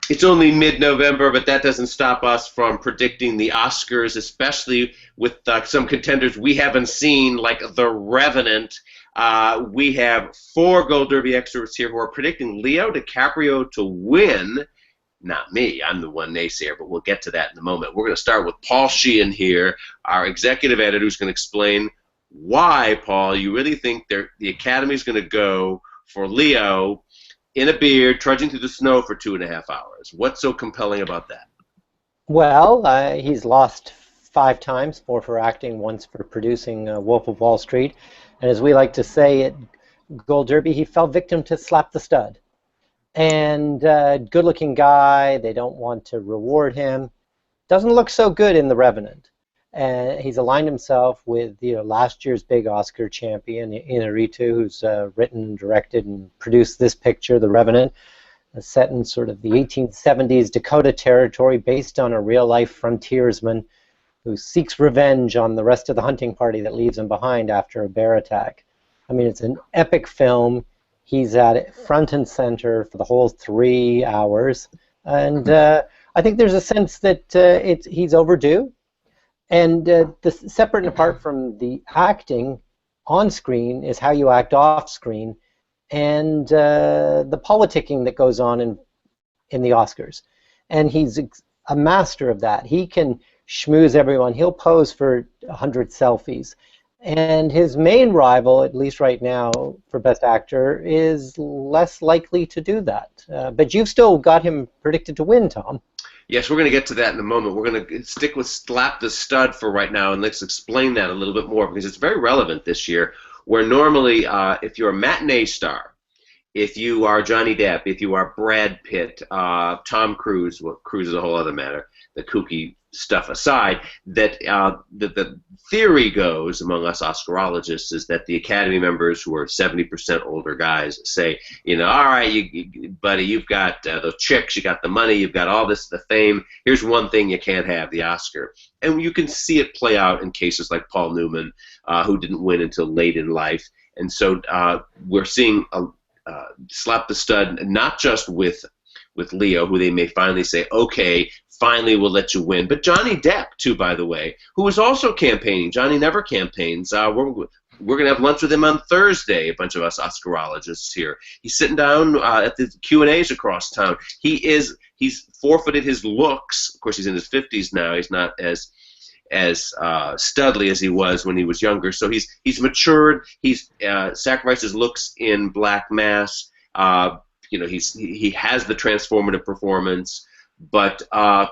It's only mid-November, but that doesn't stop us from predicting the Oscars, especially with some contenders we haven't seen, like The Revenant. We have four Gold Derby experts here who are predicting Leo DiCaprio to win. Not me, I'm the one naysayer, but we'll get to that in a moment. We're going to start with Paul Sheehan here, our executive editor, who's going to explain why, Paul, you really think the Academy is going to go for Leo in a beard, trudging through the snow for 2.5 hours. What's so compelling about that? Well, he's lost 5 times, 4 for acting, once for producing Wolf of Wall Street. And as we like to say at Gold Derby, he fell victim to slap the stud. And good-looking guy, they don't want to reward him. Doesn't look so good in The Revenant. He's aligned himself with last year's big Oscar champion, Inarritu, who's written, directed, and produced this picture, The Revenant, set in sort of the 1870s Dakota Territory, based on a real-life frontiersman who seeks revenge on the rest of the hunting party that leaves him behind after a bear attack. I mean, it's an epic film. He's at it front and center for the whole 3 hours. And I think there's a sense that he's overdue. And separate and apart from the acting on screen is how you act off screen, and the politicking that goes on in the Oscars. And he's a master of that. He can schmooze everyone. He'll pose for 100 selfies. And his main rival, at least right now, for Best Actor, is less likely to do that. But you've still got him predicted to win, Tom. Yes, we're going to get to that in a moment. We're going to stick with Slap the Stud for right now, and let's explain that a little bit more, because it's very relevant this year, where normally if you're a matinee star, if you are Johnny Depp, if you are Brad Pitt, Tom Cruise, well, Cruise is a whole other matter, the kooky stuff aside, that the theory goes among us Oscarologists is that the Academy members, who are 70% older guys, say, all right, buddy, you've got the chicks, you got the money, you've got all this, the fame. Here's one thing you can't have, the Oscar. And you can see it play out in cases like Paul Newman, who didn't win until late in life. And so we're seeing Slap the Stud, not just with Leo, who they may finally say, okay, finally we'll let you win. But Johnny Depp, too, by the way, who is also campaigning. Johnny never campaigns. We're going to have lunch with him on Thursday, a bunch of us Oscarologists here. He's sitting down at the Q&As across town. He's forfeited his looks. Of course, he's in his 50s now. He's not as studly as he was when he was younger. So he's matured. He's sacrificed his looks in Black Mass. He has the transformative performance. But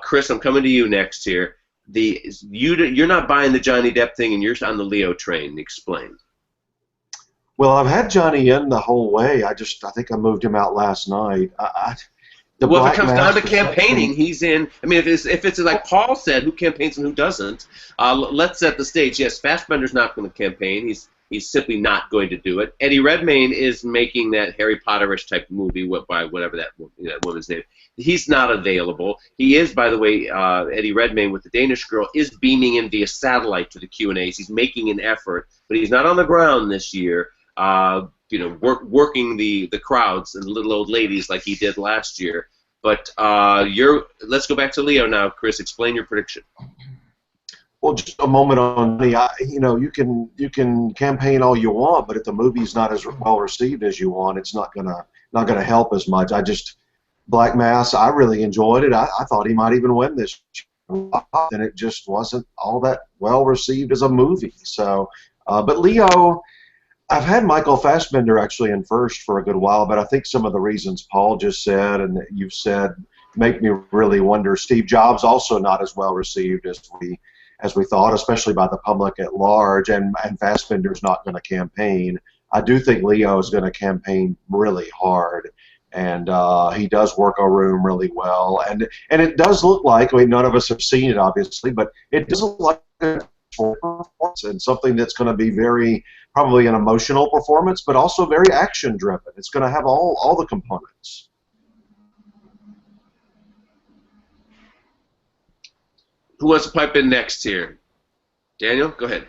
Chris, I'm coming to you next here. You're not buying the Johnny Depp thing, and you're on the Leo train. Explain. Well, I've had Johnny in the whole way. I think I moved him out last night. If it comes down to campaigning, he's in. I mean, if it's like Paul said, who campaigns and who doesn't? Let's set the stage. Yes, Fassbender's not going to campaign. He's simply not going to do it. Eddie Redmayne is making that Harry Potter-ish type movie by whatever that woman's name. He's not available. He is, by the way, Eddie Redmayne with the Danish Girl is beaming in via satellite to the Q&As. He's making an effort, but he's not on the ground this year. Working the crowds and little old ladies like he did last year. But let's go back to Leo now, Chris. Explain your prediction. Well, just a moment on me. You can campaign all you want, but if the movie's not as well received as you want, it's not gonna help as much. Black Mass, I really enjoyed it. I thought he might even win this year, and it just wasn't all that well received as a movie. So, but Leo, I've had Michael Fassbender actually in first for a good while, but I think some of the reasons Paul just said and that you've said make me really wonder. Steve Jobs also not as well received as we thought, especially by the public at large, and Fassbender's not going to campaign. I do think Leo is going to campaign really hard, and he does work a room really well, and it does look like, none of us have seen it obviously, but it does look like a performance and something that's going to be probably an emotional performance, but also very action driven. It's going to have all the components. Who wants to pipe in next here? Daniel, go ahead.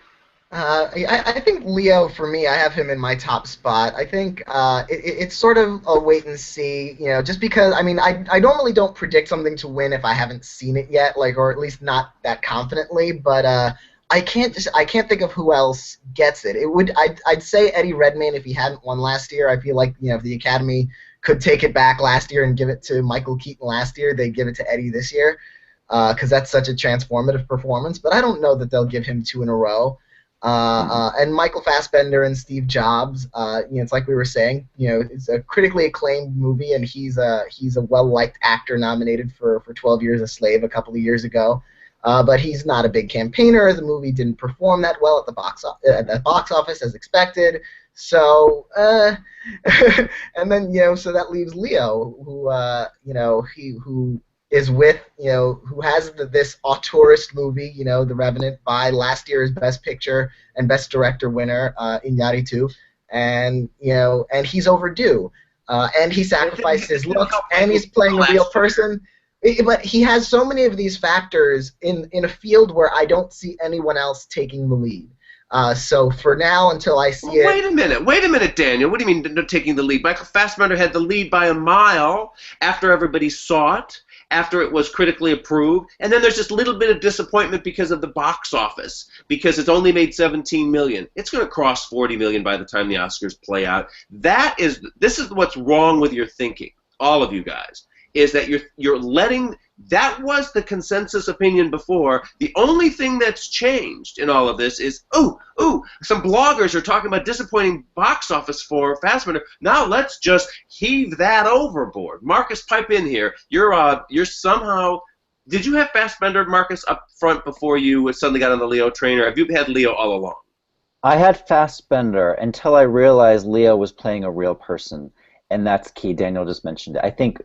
I think Leo, for me, I have him in my top spot. I think it's sort of a wait and see, just because, I mean, I normally don't predict something to win if I haven't seen it yet, like, or at least not that confidently, but I can't think of who else gets it. I'd say Eddie Redmayne if he hadn't won last year. I feel like, if the Academy could take it back last year and give it to Michael Keaton last year, they'd give it to Eddie this year, because that's such a transformative performance, but I don't know that they'll give him two in a row. And Michael Fassbender and Steve Jobs, it's like we were saying, it's a critically acclaimed movie, and he's a well-liked actor nominated for 12 Years a Slave a couple of years ago. But he's not a big campaigner. The movie didn't perform that well at the box office as expected. So, and then so that leaves Leo, who is with, who has this auteurist movie, The Revenant, by last year's Best Picture and Best Director winner, Iñárritu, and he's overdue, and he sacrificed his looks, and he's playing a real person. But he has so many of these factors in a field where I don't see anyone else taking the lead. So for now, until I see it... Wait a minute, Daniel. What do you mean taking the lead? Michael Fassbender had the lead by a mile after everybody saw it, after it was critically approved, and then there's this little bit of disappointment because of the box office, because it's only made $17 million. It's going to cross $40 million by the time the Oscars play out. This is what's wrong with your thinking, all of you guys, is that you're letting... That was the consensus opinion before. The only thing that's changed in all of this is, some bloggers are talking about disappointing box office for Fassbender. Now let's just heave that overboard. Marcus, pipe in here. You're somehow... Did you have Fassbender, Marcus, up front before you suddenly got on the Leo train, or have you had Leo all along? I had Fassbender until I realized Leo was playing a real person, and that's key. Daniel just mentioned it. I think...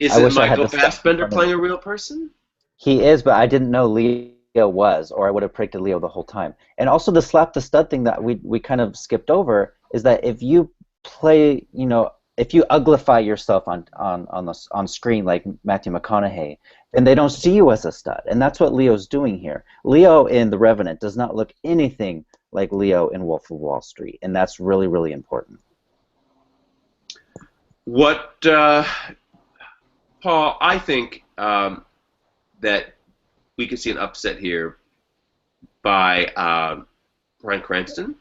Is it Michael Fassbender playing a real person? He is, but I didn't know Leo was, or I would have predicted Leo the whole time. And also the slap the stud thing that we kind of skipped over is that if you play, if you uglify yourself on screen like Matthew McConaughey, then they don't see you as a stud, and that's what Leo's doing here. Leo in The Revenant does not look anything like Leo in Wolf of Wall Street, and that's really, really important. What... Paul, I think that we could see an upset here by Bryan Cranston.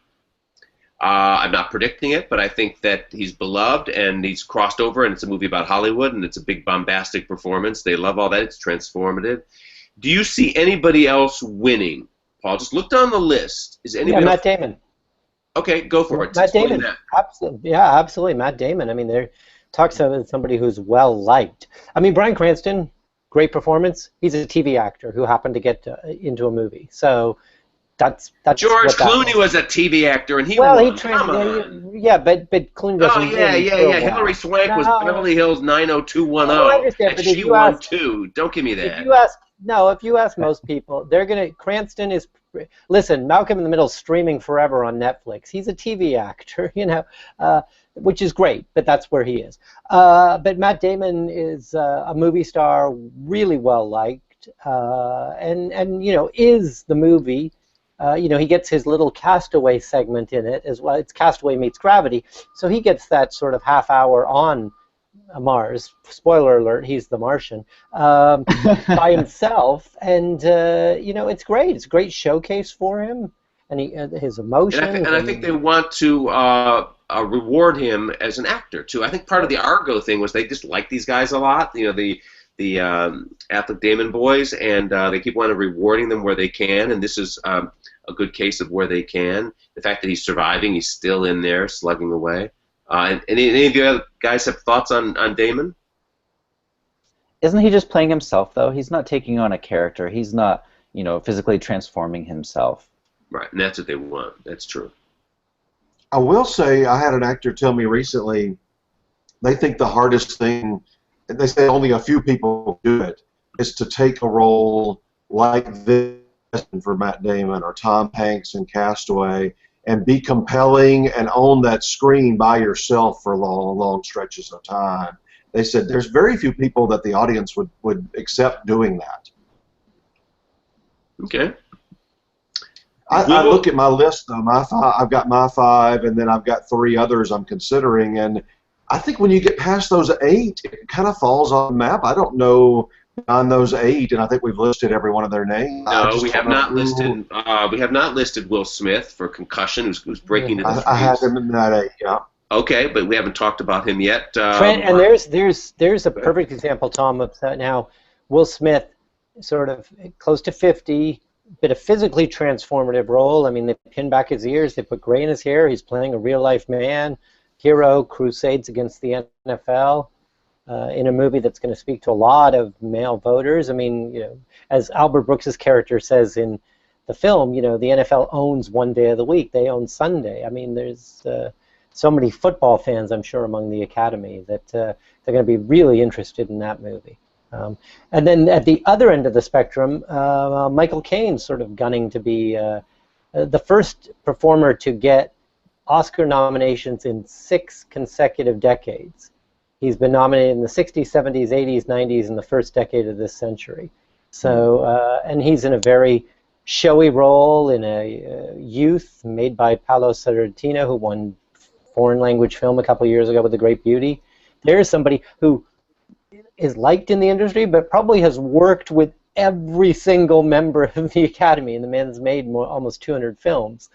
I'm not predicting it, but I think that he's beloved and he's crossed over, and it's a movie about Hollywood, and it's a big bombastic performance. They love all that. It's transformative. Do you see anybody else winning, Paul? Just look down the list. Is anybody else... Matt Damon. Okay, go for it. Matt Damon. Absolutely. Yeah, absolutely. Matt Damon. I mean, they're... Talks about somebody who's well liked. I mean, Bryan Cranston, great performance. He's a TV actor who happened to get into a movie. So that's George Clooney was a TV actor, and he won. But Clooney doesn't. Yeah. Hilary Swank was Beverly Hills 90210, I understand, and she won too. Don't give me that. If you ask most people, they're gonna. Cranston is. Listen, Malcolm in the Middle is streaming forever on Netflix. He's a TV actor, which is great, but that's where he is. But Matt Damon is a movie star, really well liked, and is the movie. He gets his little Castaway segment in it as well. It's Castaway meets Gravity, so he gets that sort of half hour on Mars. Spoiler alert: he's the Martian by himself, and it's great. It's a great showcase for him, and his emotions. And I think they want to reward him as an actor too. I think part of the Argo thing was they just like these guys a lot. The Affleck Damon boys, and they keep wanting rewarding them where they can. And this is a good case of where they can. The fact that he's surviving, he's still in there slugging away. And any of you other guys have thoughts on Damon? Isn't he just playing himself, though? He's not taking on a character. He's not, physically transforming himself. Right, and that's what they want. That's true. I will say I had an actor tell me recently they think the hardest thing, and they say only a few people do it, is to take a role like this for Matt Damon or Tom Hanks in Castaway and be compelling and own that screen by yourself for long, long stretches of time. They said there's very few people that the audience would accept doing that. Okay. I look at my list though. I've got my 5, and then I've got 3 others I'm considering. And I think when you get past those 8, it kind of falls off the map. I don't know on those 8, and I think we've listed every one of their names. No, we have not listed. We have not listed Will Smith for concussion, who's breaking into the I have him in that 8. Yeah. Okay, but we haven't talked about him yet. And there's a perfect example, Tom, of that now. Will Smith, sort of close to 50, bit of physically transformative role. I mean, they pin back his ears, they put gray in his hair. He's playing a real-life man, hero, crusades against the NFL, in a movie that's going to speak to a lot of male voters. I mean, you know, as Albert Brooks's character says in the film, you know, the NFL owns one day of the week. They own Sunday. I mean, there's so many football fans, I'm sure, among the Academy that they're going to be really interested in that movie. And then at the other end of the spectrum, Michael Caine sort of gunning to be the first performer to get Oscar nominations in 6 consecutive decades. He's been nominated in the 60s, 70s, 80s, 90s, and the first decade of this century. So, and he's in a very showy role in a Youth made by Paolo Sorrentino, who won foreign language film a couple years ago with The Great Beauty. There's somebody who is liked in the industry, but probably has worked with every single member of the Academy, and the man's made almost 200 films.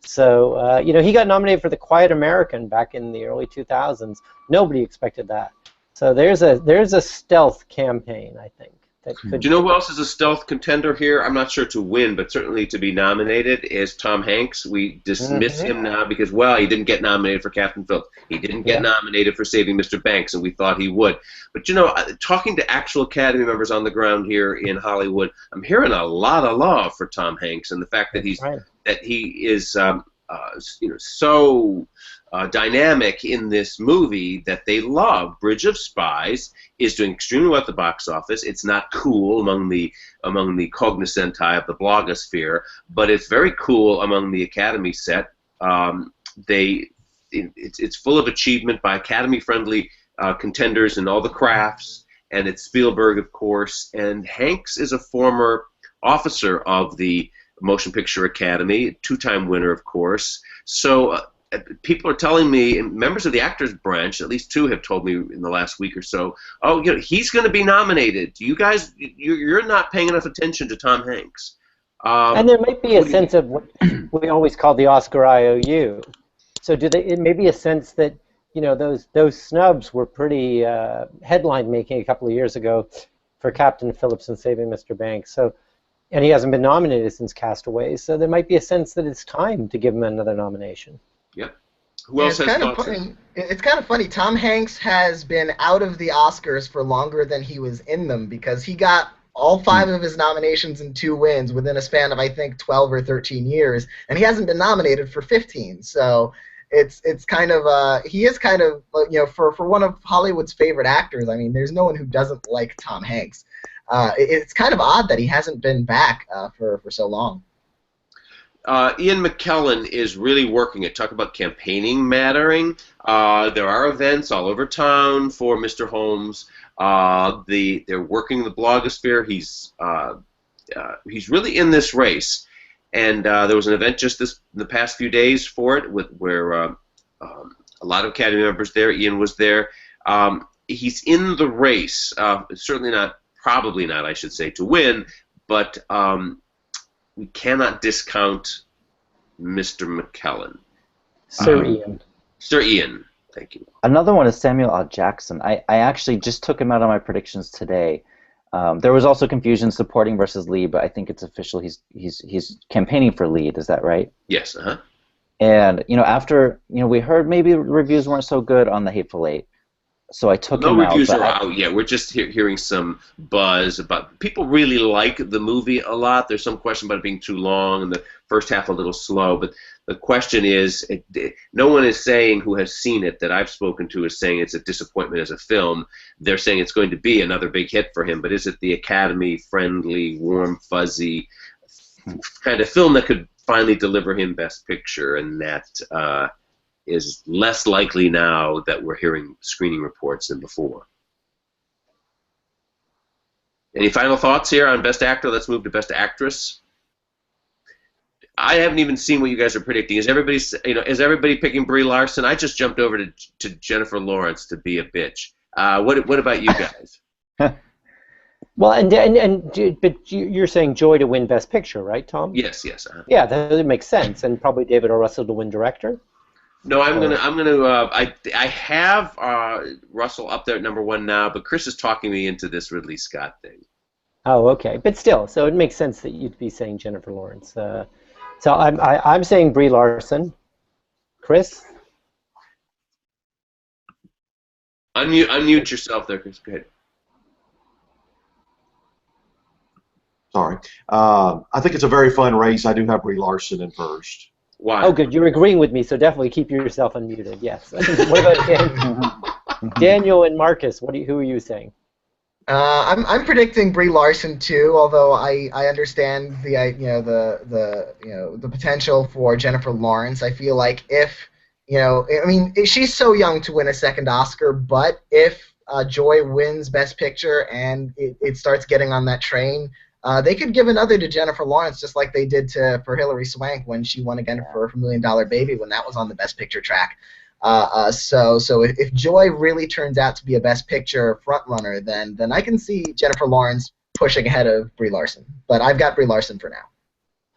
So, you know, he got nominated for The Quiet American back in the early 2000s. Nobody expected that. So there's a stealth campaign, I think. That could. Do you know who else is a stealth contender here? I'm not sure to win, but certainly to be nominated is Tom Hanks. We dismiss him now because, well, he didn't get nominated for Captain Phillips. He didn't get nominated for Saving Mr. Banks, and we thought he would. But, you know, talking to actual Academy members on the ground here in Hollywood, I'm hearing a lot of love for Tom Hanks and the fact that he is you know, so dynamic in this movie that they love. Bridge of Spies is doing extremely well at the box office. It's not cool among the cognoscenti of the blogosphere, but it's very cool among the Academy set. It's full of achievement by Academy-friendly contenders in all the crafts, and it's Spielberg, of course. And Hanks is a former officer of the Motion Picture Academy, 2-time winner, of course. So people are telling me, and members of the actors branch, at least 2 have told me in the last week or so, oh, you know, he's going to be nominated. You guys, you're not paying enough attention to Tom Hanks. And there might be a sense of what we always call the Oscar IOU. So it may be a sense that, you know, those snubs were pretty headline making a couple of years ago for Captain Phillips and Saving Mr. Banks. So, and he hasn't been nominated since Castaway. So there might be a sense that it's time to give him another nomination. Yep. Who else has thoughts? It's kind of funny. Tom Hanks has been out of the Oscars for longer than he was in them because he got all 5 of his nominations and 2 wins within a span of, I think, 12 or 13 years, and he hasn't been nominated for 15. So it's kind of he is kind of, you know, for one of Hollywood's favorite actors. I mean, there's no one who doesn't like Tom Hanks. It's kind of odd that he hasn't been back for so long. Ian McKellen is really working it. Talk about campaigning mattering. There are events all over town for Mr. Holmes. They're working the blogosphere. He's really in this race. And there was an event just the past few days for it, where a lot of Academy members there. Ian was there. He's in the race. Certainly not, probably not, I should say, to win, but we cannot discount Mr. McKellen. Sir Ian. Sir Ian, thank you. Another one is Samuel L. Jackson. I actually just took him out on my predictions today. There was also confusion supporting versus lead, but I think it's official. He's campaigning for lead. Is that right? Yes. And you know, after we heard maybe reviews weren't so good on The Hateful Eight, so I took him out. No reviews are out yet. We're just hearing some buzz about. People really like the movie a lot. There's some question about it being too long and the first half a little slow, but the question is, no one is saying who has seen it that I've spoken to is saying it's a disappointment as a film. They're saying it's going to be another big hit for him, but is it the Academy-friendly, warm, fuzzy kind of film that could finally deliver him Best Picture? And that is less likely now that we're hearing screening reports than before. Any final thoughts here on Best Actor? Let's move to Best Actress. I haven't even seen what you guys are predicting. Is everybody picking Brie Larson? I just jumped over to Jennifer Lawrence to be a bitch. What about you guys? Well, but you're saying Joy to win Best Picture, right, Tom? Yes. Yeah, that makes sense, and probably David O. Russell to win Director. No, I have Russell up there at #1 now, but Chris is talking me into this Ridley Scott thing. Oh, okay, but still, so it makes sense that you'd be saying Jennifer Lawrence. So I'm saying Brie Larson. Chris? Unmute yourself there, Chris. Go ahead. Sorry. I think it's a very fun race. I do have Brie Larson in first. Why? Oh, good. You're agreeing with me, so definitely keep yourself unmuted. Yes. What about Daniel and Marcus? Who are you saying? I'm predicting Brie Larson too. Although I understand the potential for Jennifer Lawrence. I feel like she's so young to win a second Oscar, but if Joy wins Best Picture and it starts getting on that train, they could give another to Jennifer Lawrence, just like they did for Hilary Swank when she won again for $1 Million Baby when that was on the Best Picture track. So if Joy really turns out to be a Best Picture frontrunner, then I can see Jennifer Lawrence pushing ahead of Brie Larson. But I've got Brie Larson for now.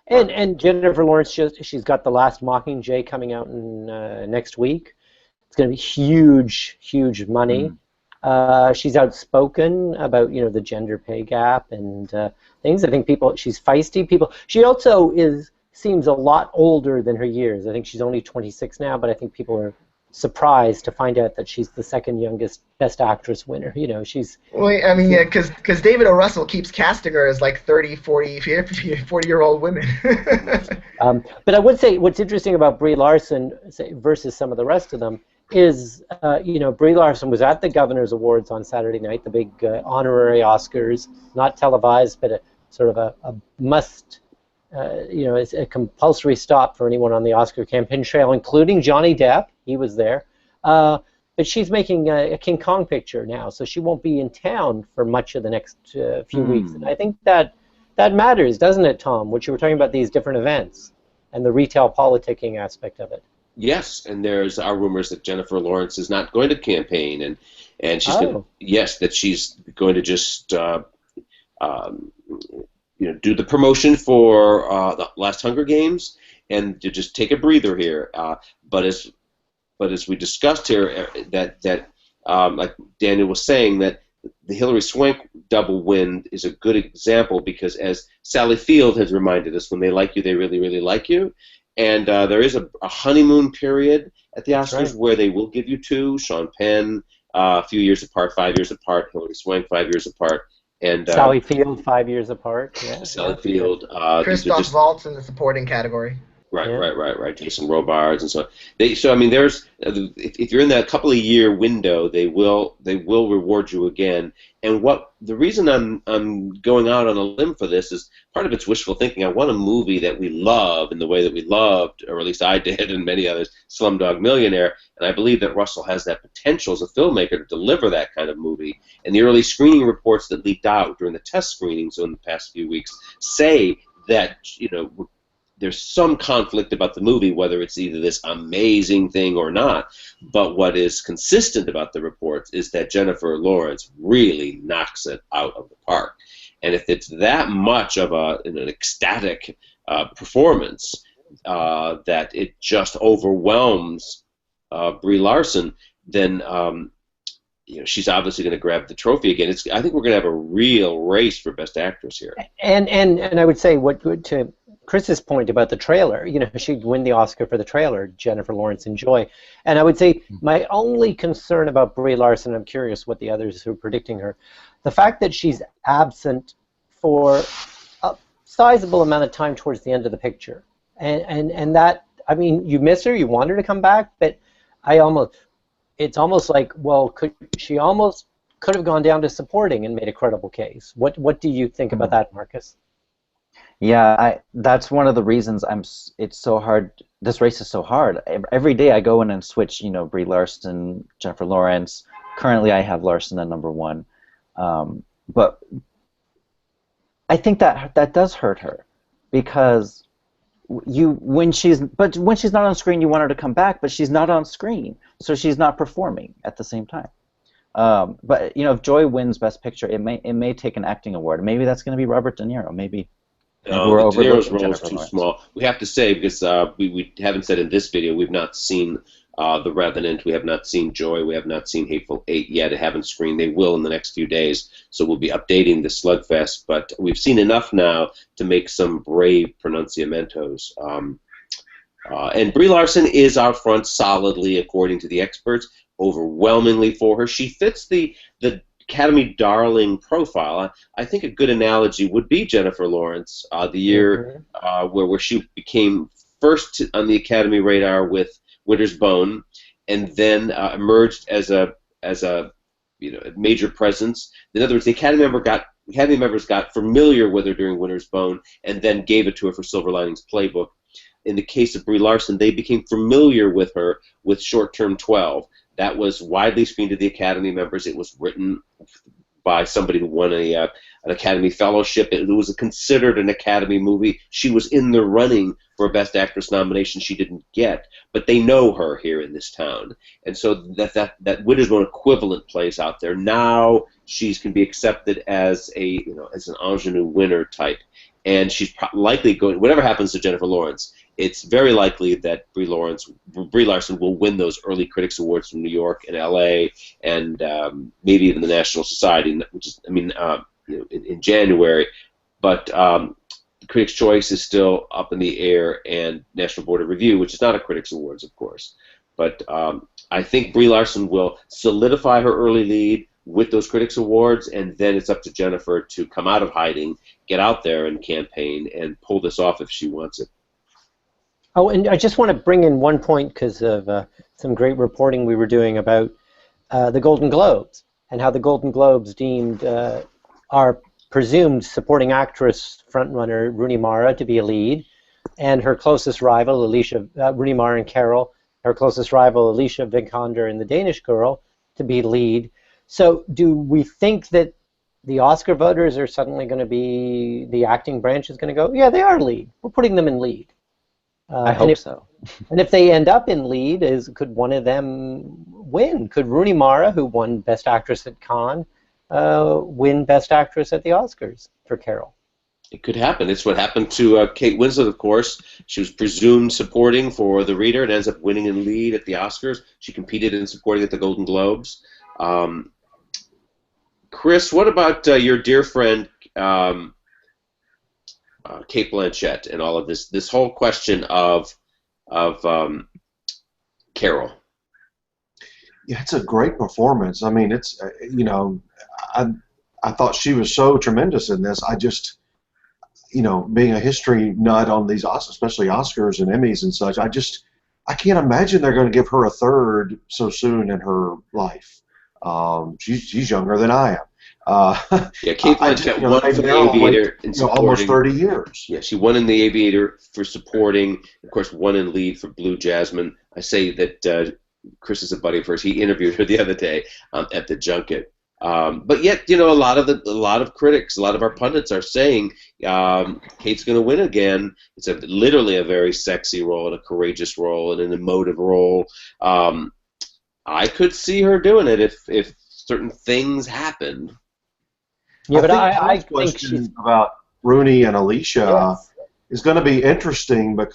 And Jennifer Lawrence, she's got The Last Mockingjay coming out next week. It's going to be huge money. She's outspoken about the gender pay gap and things. I think she's feisty. She also seems a lot older than her years. I think she's only 26 now, but I think people are surprised to find out that she's the second youngest Best Actress winner. She's... Well, because David O. Russell keeps casting her as like 30, 40, 40-year-old women. But I would say what's interesting about Brie Larson versus some of the rest of them is, Brie Larson was at the Governor's Awards on Saturday night, the big honorary Oscars, not televised, but a must... it's a compulsory stop for anyone on the Oscar campaign trail, including Johnny Depp. He was there. But she's making a King Kong picture now, so she won't be in town for much of the next few weeks. And I think that matters, doesn't it, Tom? What you were talking about, these different events and the retail politicking aspect of it. Yes, and there's rumors that Jennifer Lawrence is not going to campaign, and she's that she's going to just do the promotion for the last Hunger Games and to just take a breather here. But as we discussed here, that like Daniel was saying, that the Hilary Swank double win is a good example because, as Sally Field has reminded us, when they like you, they really, really like you. And there is a honeymoon period at the Oscars where they will give you two. Sean Penn, a few years apart, 5 years apart. Hilary Swank, 5 years apart. And Sally Field, 5 years apart. Yeah. Sally Field. Christoph Waltz in the supporting category. Right. Jason Robards and so on. There's if you're in that couple of year window, they will reward you again. And the reason I'm going out on a limb for this is part of it's wishful thinking. I want a movie that we love in the way that we loved, or at least I did, and many others, Slumdog Millionaire. And I believe that Russell has that potential as a filmmaker to deliver that kind of movie. And the early screening reports that leaked out during the test screenings in the past few weeks say that there's some conflict about the movie, whether it's either this amazing thing or not. But what is consistent about the reports is that Jennifer Lawrence really knocks it out of the park. And if it's that much of an ecstatic performance that it just overwhelms Brie Larson, then she's obviously going to grab the trophy again. I think we're going to have a real race for Best Actress here. And I would say to Chris's point about the trailer, she'd win the Oscar for the trailer, Jennifer Lawrence and Joy. And I would say my only concern about Brie Larson, I'm curious what the others who are predicting her, the fact that she's absent for a sizable amount of time towards the end of the picture. And that, you miss her, you want her to come back, but it's almost like, well, could have gone down to supporting and made a credible case. What do you think about that, Marcus? Yeah, that's one of the reasons it's so hard. This race is so hard. Every day I go in and switch, Brie Larson, Jennifer Lawrence. Currently I have Larson at #1. But I think that does hurt her because when she's not on screen, you want her to come back, but she's not on screen, so she's not performing at the same time. But if Joy wins Best Picture, it may take an acting award. Maybe that's going to be Robert De Niro. Maybe we're De Niro's overlooking role is Jennifer too Lawrence. small. We have to say, because we haven't said in this video, we've not seen The Revenant, we have not seen Joy, we have not seen Hateful Eight yet. It haven't screened. They will in the next few days, so we'll be updating the Slugfest. But we've seen enough now to make some brave pronunciamentos. And Brie Larson is out front solidly, according to the experts, overwhelmingly for her. She fits the Academy darling profile. I think a good analogy would be Jennifer Lawrence, the year where she became first on the Academy radar with Winter's Bone, and then emerged as a major presence. In other words, the Academy members got familiar with her during Winter's Bone, and then gave it to her for Silver Linings Playbook. In the case of Brie Larson, they became familiar with her with Short Term 12. That was widely screened to the Academy members. It was written by somebody who won an Academy Fellowship. It was considered an Academy movie. She was in the running for a Best Actress nomination she didn't get, but they know her here in this town. And so that Winter's Bone equivalent plays out there. Now she can be accepted as as an ingenue winner type. And she's likely going, whatever happens to Jennifer Lawrence, it's very likely that Brie Larson will win those early Critics Awards from New York and L.A. and maybe even the National Society, which is, in January. But the Critics' Choice is still up in the air, and National Board of Review, which is not a Critics Awards, of course. But I think Brie Larson will solidify her early lead with those Critics Awards, and then it's up to Jennifer to come out of hiding, get out there and campaign, and pull this off if she wants it. Oh, and I just want to bring in one point because of some great reporting we were doing about the Golden Globes and how the Golden Globes deemed our presumed supporting actress frontrunner Rooney Mara to be a lead, and her closest rival, Rooney Mara and Carol, her closest rival, Alicia Vikander in The Danish Girl, to be lead. So do we think that the Oscar voters are suddenly going to be, the acting branch is going to go, yeah, they are lead. We're putting them in lead. I hope so. And if they end up in lead, could one of them win? Could Rooney Mara, who won Best Actress at Cannes, win Best Actress at the Oscars for Carol? It could happen. It's what happened to Kate Winslet, of course. She was presumed supporting for The Reader and ends up winning in lead at the Oscars. She competed in supporting at the Golden Globes. Chris, what about your dear friend Cate Blanchett and all of this whole question of Carol? Yeah, it's a great performance. I mean, it's I thought she was so tremendous in this. I just, being a history nut on these, especially Oscars and Emmys and such, I can't imagine they're going to give her a third so soon in her life. She's younger than I am. Yeah, Cate Blanchett won for The Aviator in supporting. Almost 30 years. Yeah, she won in The Aviator for supporting. Of course, won in lead for Blue Jasmine. I say that Chris is a buddy of hers. He interviewed her the other day at the junket. But yet, a lot of critics, a lot of our pundits are saying Kate's going to win again. It's literally a very sexy role and a courageous role and an emotive role. I could see her doing it if certain things happened. Yeah, but I think question about Rooney and Alicia is going to be interesting from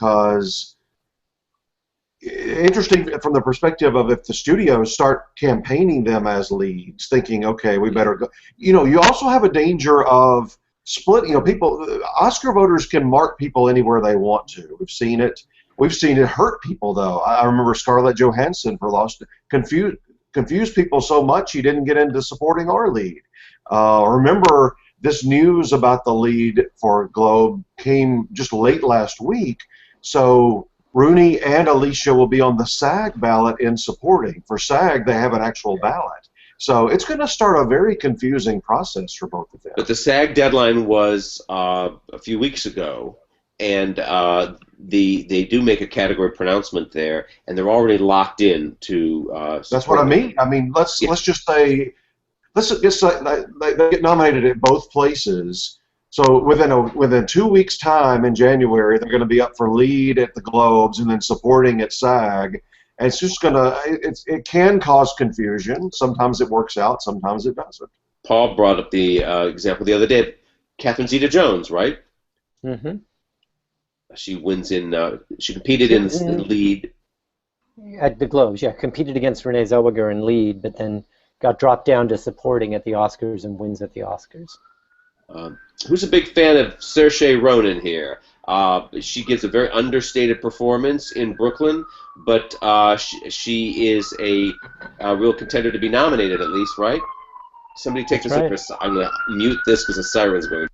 the perspective of if the studios start campaigning them as leads, thinking, okay, we better go. You also have a danger of split. People, Oscar voters can mark people anywhere they want to. We've seen it. We've seen it hurt people, though. I remember Scarlett Johansson for Lost confused people so much he didn't get into supporting our lead. Remember, this news about the lead for Globe came just late last week, so Rooney and Alicia will be on the SAG ballot in supporting. For SAG, they have an actual ballot. So it's going to start a very confusing process for both of them. But the SAG deadline was a few weeks ago, and they do make a category pronouncement there, and they're already locked in to. That's what I mean. I mean, let's just say, they get nominated at both places. So within 2 weeks' time in January, they're going to be up for lead at the Globes and then supporting at SAG. And it's just it can cause confusion. Sometimes it works out, sometimes it doesn't. Paul brought up the example the other day. Catherine Zeta-Jones, right? Mm-hmm. She wins she competed in lead. At the Globes, yeah, competed against Renee Zellweger in lead, but then got dropped down to supporting at the Oscars and wins at the Oscars. Who's a big fan of Saoirse Ronan here? She gives a very understated performance in Brooklyn, but she is a real contender to be nominated at least, right? Somebody take this right. I'm going to mute this because the siren's going.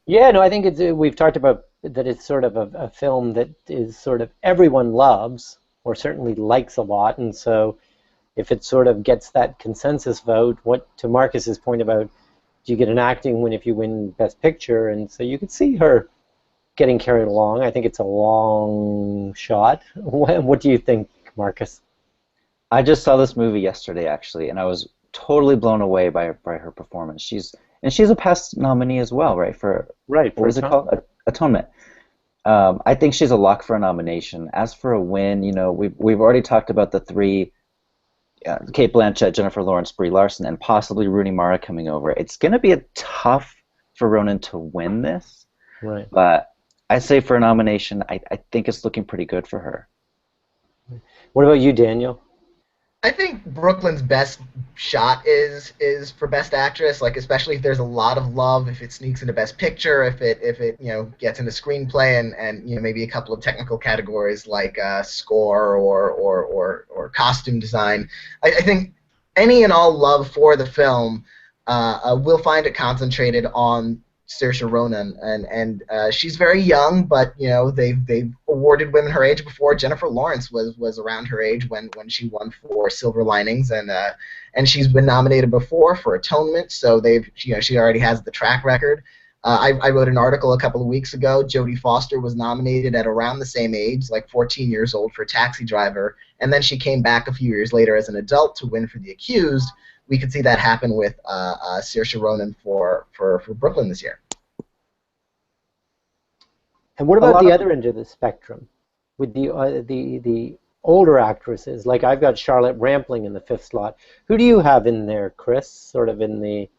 Yeah, no, I think we've talked about that it's sort of a film that is sort of everyone loves or certainly likes a lot, and so if it sort of gets that consensus vote, to Marcus's point about do you get an acting win if you win Best Picture, and so you could see her getting carried along. I think it's a long shot. What do you think, Marcus? I just saw this movie yesterday, actually, and I was totally blown away by her performance. She's a past nominee as well, right? What is it called? Atonement. I think she's a lock for a nomination. As for a win, we've already talked about the three: Cate Blanchett, Jennifer Lawrence, Brie Larson, and possibly Rooney Mara coming over. It's going to be tough for Ronan to win this, right? But I say for a nomination, I think it's looking pretty good for her. What about you, Daniel? I think Brooklyn's best shot is for Best Actress, like especially if there's a lot of love, if it sneaks into Best Picture, if it gets into screenplay and maybe a couple of technical categories like score or costume design. I think any and all love for the film will find it concentrated on Saoirse Ronan, and she's very young, but they've awarded women her age before. Jennifer Lawrence was around her age when she won for Silver Linings, and she's been nominated before for Atonement, so she already has the track record. I wrote an article a couple of weeks ago. Jodie Foster was nominated at around the same age, like 14 years old, for Taxi Driver, and then she came back a few years later as an adult to win for The Accused. We could see that happen with Saoirse Ronan for Brooklyn this year. And what about the other end of the spectrum, with the older actresses? Like I've got Charlotte Rampling in the 5th slot. Who do you have in there, Chris? Sort of in the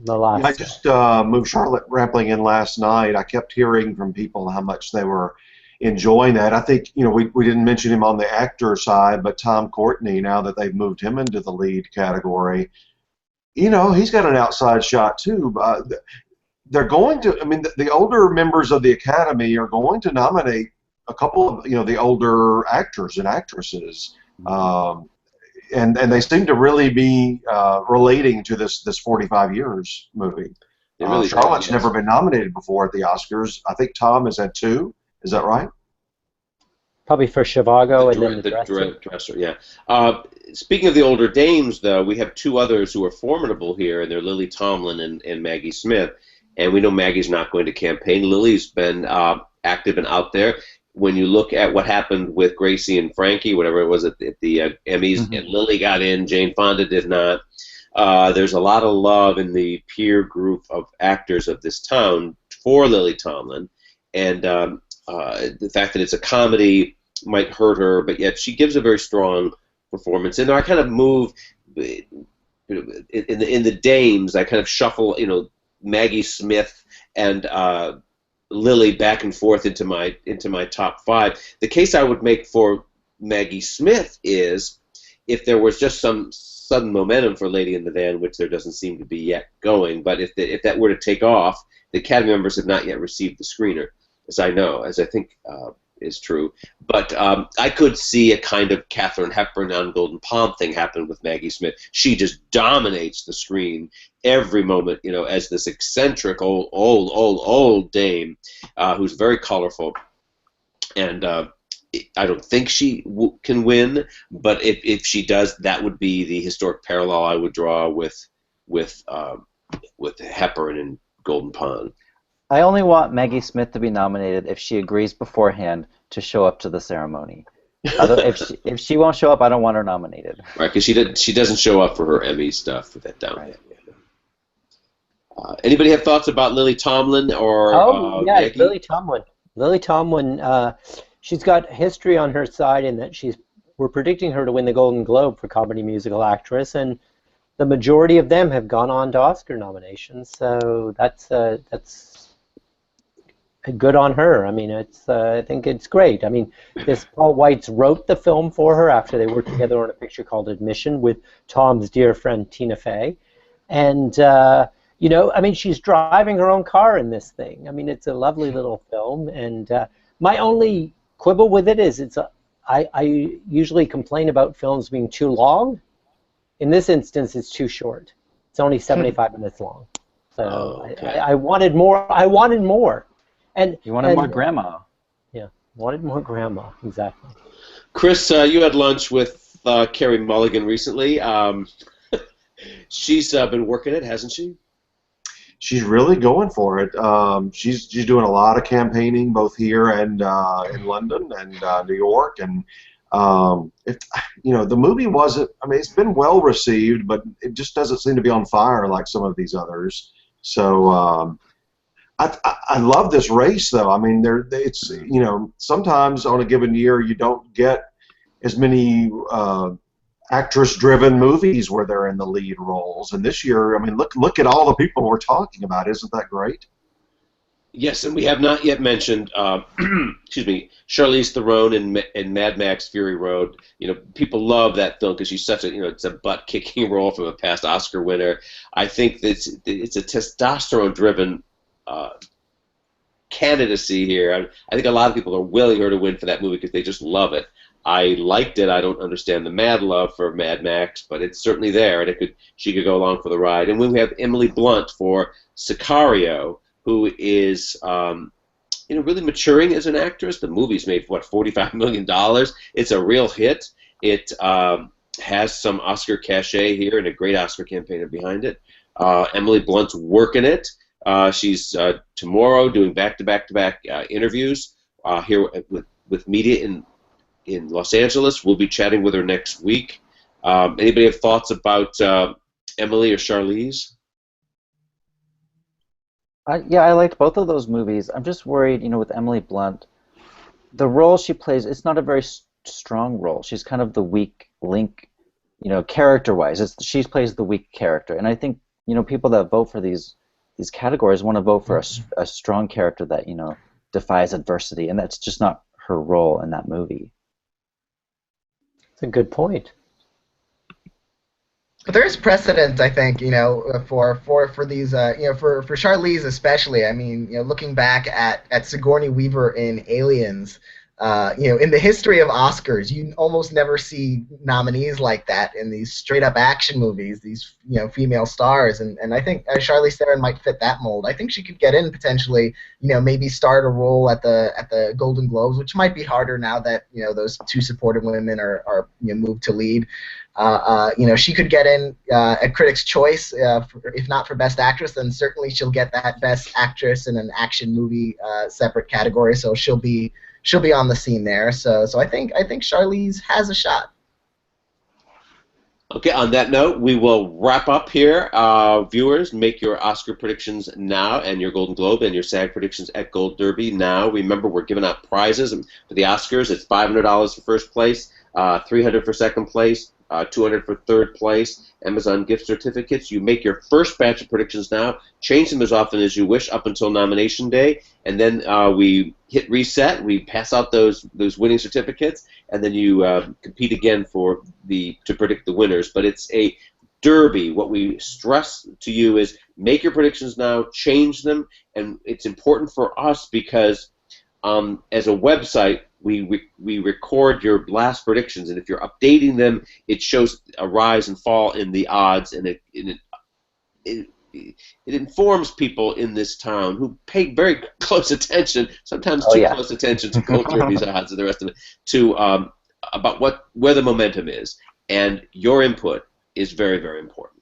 last. I just moved Charlotte Rampling in last night. I kept hearing from people how much they were enjoying that. I think we didn't mention him on the actor side, but Tom Courtenay, now that they've moved him into the lead category, he's got an outside shot too. They're going to. I mean, the older members of the Academy are going to nominate a couple of the older actors and actresses, and they seem to really be relating to this 45 Years movie. Really Charlotte's never been nominated before at the Oscars. I think Tom has had 2. Is that right? Probably for Zhivago and then the dresser. Yeah. Speaking of the older dames, though, we have 2 others who are formidable here, and they're Lily Tomlin and Maggie Smith. And we know Maggie's not going to campaign. Lily's been active and out there. When you look at what happened with Gracie and Frankie, whatever it was at the Emmys, and Lily got in, Jane Fonda did not. There's a lot of love in the peer group of actors of this town for Lily Tomlin. And the fact that it's a comedy might hurt her, but yet she gives a very strong performance. And I kind of move in the dames. I kind of shuffle, Maggie Smith and Lily back and forth into my top 5. The case I would make for Maggie Smith is if there was just some sudden momentum for Lady in the Van, which there doesn't seem to be yet going, but if that were to take off, the Academy members have not yet received the screener, as I think is true. But I could see a kind of Katharine Hepburn on Golden Palm thing happen with Maggie Smith. She just dominates the screen every moment, as this eccentric old dame who's very colorful. And I don't think she can win, but if she does, that would be the historic parallel I would draw with Hepburn and Golden Pond. I only want Maggie Smith to be nominated if she agrees beforehand to show up to the ceremony. If she won't show up, I don't want her nominated. Right, because she doesn't show up for her Emmy stuff with that down. Right. Anybody have thoughts about Lily Tomlin or Oh, yeah, Maggie? Lily Tomlin. Lily Tomlin, she's got history on her side in that we're predicting her to win the Golden Globe for Comedy Musical Actress, and the majority of them have gone on to Oscar nominations. So that's good on her. I mean, I think it's great. I mean, this Paul Weitz wrote the film for her after they worked together on a picture called Admission with Tom's dear friend Tina Fey, and I mean, she's driving her own car in this thing. I mean, it's a lovely little film, and my only quibble with it is I usually complain about films being too long. In this instance, it's too short. It's only 75 minutes long. So Okay. I wanted more. I wanted more. And You wanted more grandma. Yeah, wanted more grandma, exactly. Chris, you had lunch with Carey Mulligan recently. She's been working it, hasn't she? She's really going for it. She's doing a lot of campaigning both here and in London and New York. And the movie wasn't. I mean, it's been well received, but it just doesn't seem to be on fire like some of these others. So I love this race, though. I mean, it's sometimes on a given year you don't get as many actress-driven movies where they're in the lead roles, and this year, I mean, look at all the people we're talking about. Isn't that great? Yes, and we have not yet mentioned, excuse me, Charlize Theron in Mad Max: Fury Road. You know, people love that film because she's such a, it's a butt-kicking role from a past Oscar winner. I think that it's a testosterone-driven candidacy here. I think a lot of people are willing her to win for that movie because they just love it. I liked it. I don't understand the mad love for Mad Max, but it's certainly there, and she could go along for the ride. And when we have Emily Blunt for Sicario, who is really maturing as an actress. The movie's made $45 million. It's a real hit. It has some Oscar cachet here and a great Oscar campaigner behind it. Emily Blunt's working it. She's tomorrow doing back-to-back-to-back interviews here with media in Los Angeles. We'll be chatting with her next week. Anybody have thoughts about Emily or Charlize? Yeah, I liked both of those movies. I'm just worried, with Emily Blunt, the role she plays, it's not a very strong role. She's kind of the weak link, character-wise. She plays the weak character, and I think, people that vote for these categories want to vote for a strong character that, defies adversity, and that's just not her role in that movie. That's a good point. But there is precedent, I think, for these, for Charlize especially. I mean, looking back at Sigourney Weaver in Aliens, in the history of Oscars, you almost never see nominees like that in these straight-up action movies, these female stars, and I think Charlize Theron might fit that mold. I think she could get in potentially, maybe start a role at the Golden Globes, which might be harder now that those two supportive women are moved to lead. She could get in at Critics' Choice, if not for Best Actress, then certainly she'll get that Best Actress in an action movie separate category. So she'll be on the scene there. So I think Charlize has a shot. Okay, on that note, we will wrap up here. Viewers, make your Oscar predictions now, and your Golden Globe and your SAG predictions at Gold Derby now. Remember, we're giving out prizes for the Oscars. It's $500 for first place, $300 for second place, $200 for third place, Amazon gift certificates. You make your first batch of predictions now, change them as often as you wish up until nomination day, and then we hit reset, we pass out those winning certificates, and then you compete again to predict the winners. But it's a derby. What we stress to you is make your predictions now, change them, and it's important for us because as a website, we record your last predictions, and if you're updating them, it shows a rise and fall in the odds, and it informs people in this town who pay very close attention, sometimes close attention to Gold Derby's odds and the rest of it, to about where the momentum is, and your input is very, very important.